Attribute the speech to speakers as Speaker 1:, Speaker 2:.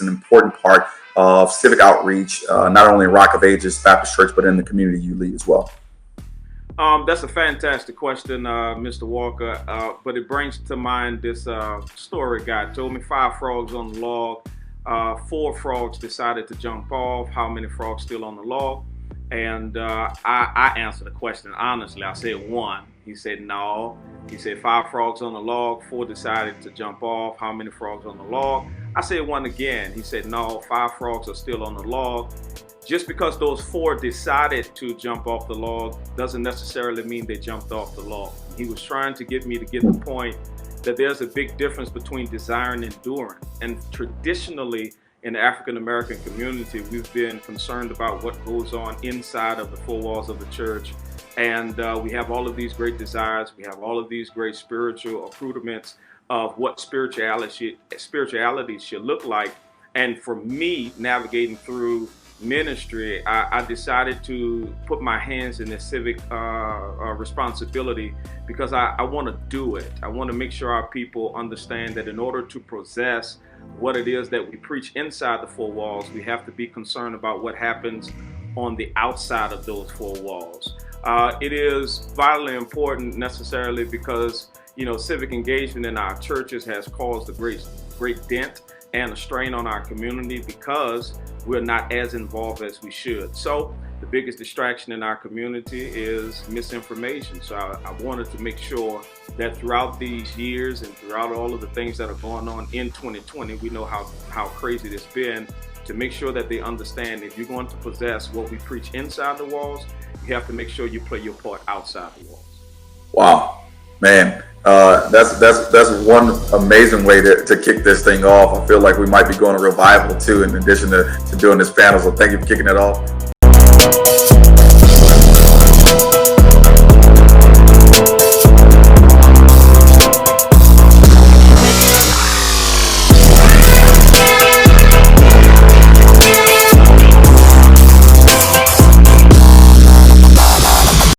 Speaker 1: an important part of civic outreach, not only in Rock of Ages Baptist Church, but in the community you lead as well?
Speaker 2: That's a fantastic question, Mr. Walker. But it brings to mind this story guy told me 5 frogs on the log. 4 frogs decided to jump off. How many frogs still on the log? And I answered the question honestly. I said 1. He said no. He said 5 frogs on the log. 4 decided to jump off. How many frogs on the log? I said 1 again. He said no. 5 frogs are still on the log. Just because those 4 decided to jump off the log doesn't necessarily mean they jumped off the log. He was trying to get me to get the point that there's a big difference between desiring and enduring. And traditionally in the African American community, we've been concerned about what goes on inside of the 4 walls of the church. And we have all of these great desires. We have all of these great spiritual accoutrements of what spirituality should look like. And for me, navigating through ministry, I decided to put my hands in this civic responsibility because I want to do it. I want to make sure our people understand that in order to possess what it is that we preach inside the 4 walls, we have to be concerned about what happens on the outside of those 4 walls. It is vitally important necessarily because, you know, civic engagement in our churches has caused a great dent and a strain on our community because we're not as involved as we should. So the biggest distraction in our community is misinformation. So I wanted to make sure that throughout these years and throughout all of the things that are going on in 2020, we know how crazy it's been, to make sure that they understand if you're going to possess what we preach inside the walls, you have to make sure you play your part outside the walls.
Speaker 1: Wow, man. That's one amazing way to kick this thing off. I feel like we might be going to revival too, in addition to doing this panel. So thank you for kicking it off.